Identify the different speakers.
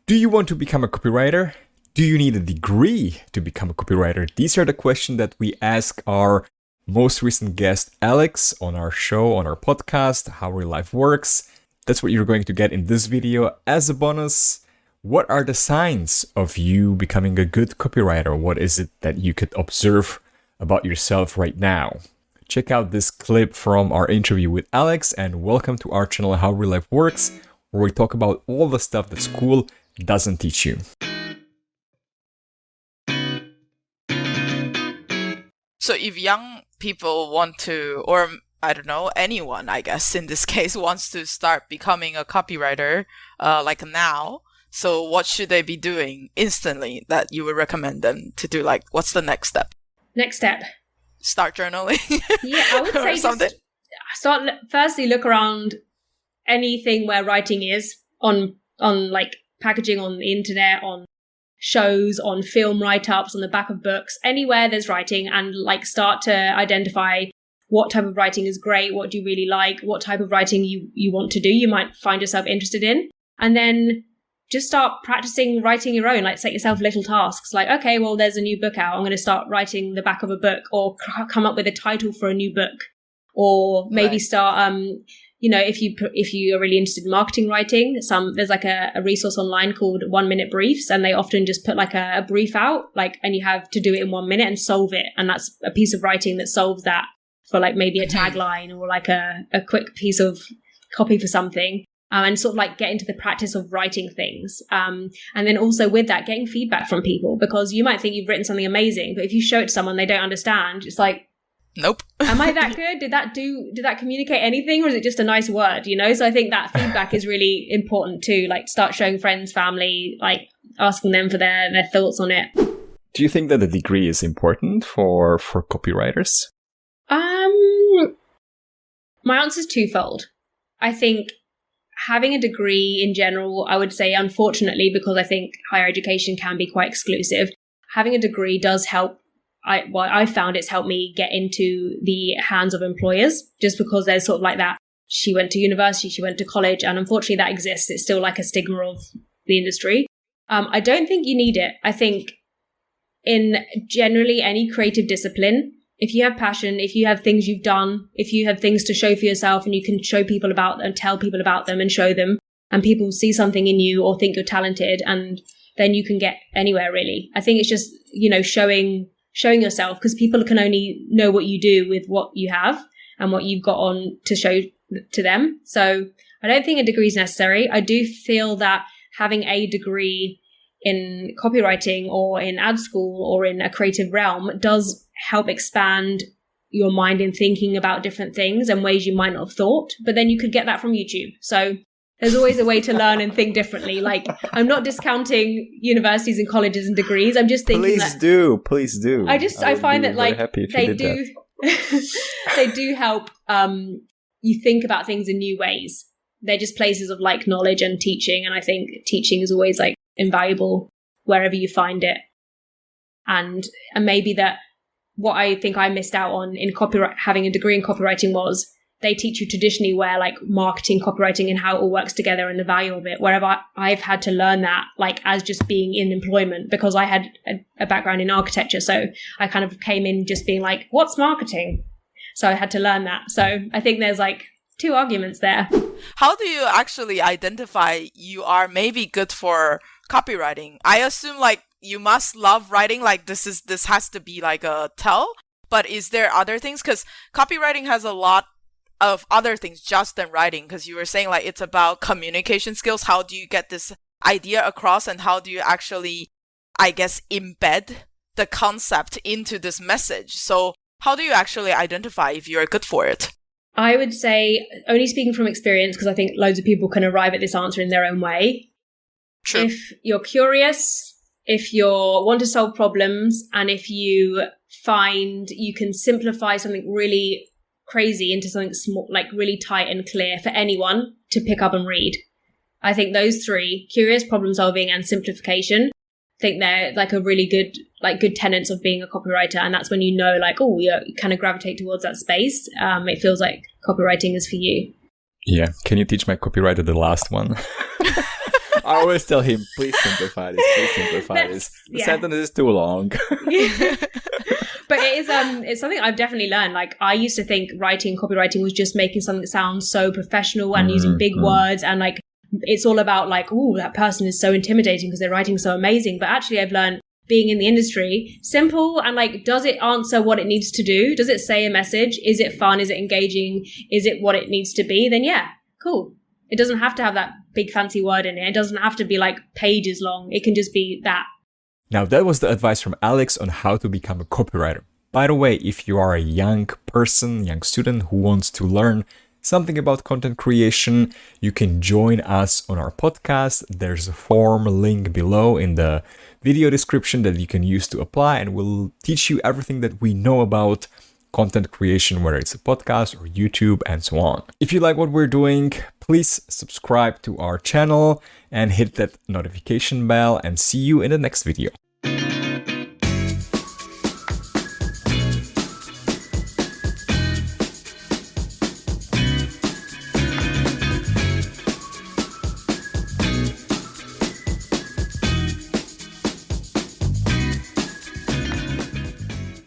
Speaker 1: Do you want to become a copywriter? Do you need a degree to become a copywriter? These are the questions that we ask our most recent guest, Alix, on our show, on our podcast, How Real Life Works. That's what you're going to get in this video. As a bonus, what are the signs of you becoming a good copywriter? What is it that you could observe about yourself right now? Check out this clip from our interview with Alix, and welcome to our channel, How Real Life Works, where we talk about all the stuff that school doesn't teach you.
Speaker 2: So if young people want to, or I don't know, anyone, I guess, in this case, wants to start becoming a copywriter, like now, so what should they be doing instantly that you would recommend them to do? Like, what's the next step?
Speaker 3: Next step.
Speaker 2: Start journaling?
Speaker 3: Yeah, I would say
Speaker 2: something.
Speaker 3: Firstly, look around anything where writing is on like packaging on the internet, on shows, on film write-ups, on the back of books, anywhere there's writing, and like start to identify what type of writing is great, what do you really like, what type of writing you want to do, you might find yourself interested in. And then just start practicing writing your own, like set yourself little tasks like, okay, well, there's a new book out. I'm going to start writing the back of a book, or come up with a title for a new book, or maybe start, if you are really interested in marketing writing, there's like a resource online called 1 Minute Briefs, and they often just put like a brief out, like, and you have to do it in 1 minute and solve it. And that's a piece of writing that solves that for like maybe a tagline or like a quick piece of copy for something. And sort of like get into the practice of writing things. And then also with that, getting feedback from people, because you might think you've written something amazing, but if you show it to someone they don't understand, it's like,
Speaker 2: nope.
Speaker 3: Am I that good? Did that communicate anything, or is it just a nice word, So I think that feedback is really important too, like start showing friends, family, like asking them for their thoughts on it.
Speaker 1: Do you think that a degree is important for copywriters?
Speaker 3: My answer is twofold. I think having a degree in general, I would say, unfortunately, because I think higher education can be quite exclusive, having a degree does help. I found it's helped me get into the hands of employers, just because there's sort of like that. She went to university, she went to college, and unfortunately that exists. It's still like a stigma of the industry. I don't think you need it. I think in generally any creative discipline, if you have passion, if you have things you've done, if you have things to show for yourself and you can show people about them, tell people about them and show them, and people see something in you or think you're talented, and then you can get anywhere really. I think it's just, showing yourself, because people can only know what you do with what you have and what you've got on to show to them. So I don't think a degree is necessary. I do feel that having a degree in copywriting or in ad school or in a creative realm does help expand your mind in thinking about different things and ways you might not have thought. But then you could get that from YouTube. So there's always a way to learn and think differently. Like, I'm not discounting universities and colleges and degrees. I'm just thinking
Speaker 1: Please do.
Speaker 3: I find that like they do, they do help you think about things in new ways. They're just places of like knowledge and teaching. And I think teaching is always like invaluable wherever you find it. And maybe that what I think I missed out on in having a degree in copywriting was they teach you traditionally where like marketing, copywriting, and how it all works together and the value of it. Wherever I've had to learn that like as just being in employment, because I had a background in architecture. So I kind of came in just being like, what's marketing? So I had to learn that. So I think there's like two arguments there.
Speaker 2: How do you actually identify you are maybe good for copywriting? I assume like you must love writing, like this has to be like a tell, but is there other things? Because copywriting has a lot of other things just than writing, because you were saying like it's about communication skills. How do you get this idea across, and how do you actually, I guess, embed the concept into this message? So how do you actually identify if you're good for it?
Speaker 3: I would say, only speaking from experience, because I think loads of people can arrive at this answer in their own way.
Speaker 2: True.
Speaker 3: If you're curious, if you want to solve problems, and if you find you can simplify something really crazy into something small, like really tight and clear for anyone to pick up and read. I think those three, curious, problem solving, and simplification, I think they're like a really good tenets of being a copywriter. And that's when you kind of gravitate towards that space. It feels like copywriting is for you.
Speaker 1: Yeah. Can you teach my copywriter the last one? I always tell him, please simplify this, please simplify this. The sentence is too long.
Speaker 3: But it's something I've definitely learned. Like, I used to think writing, copywriting was just making something sound so professional and using big words, and like it's all about like, oh, that person is so intimidating because they're writing so amazing. But actually I've learned, being in the industry, simple, and like, does it answer what it needs to do? Does it say a message? Is it fun? Is it engaging? Is it what it needs to be? Then yeah, cool. It doesn't have to have that big fancy word in it. It doesn't have to be like pages long. It can just be that.
Speaker 1: Now, that was the advice from Alix on how to become a copywriter. By the way, if you are a young person, young student who wants to learn something about content creation, you can join us on our podcast. There's a form link below in the video description that you can use to apply, and we'll teach you everything that we know about content creation, whether it's a podcast or YouTube and so on. If you like what we're doing, please subscribe to our channel and hit that notification bell, and see you in the next video.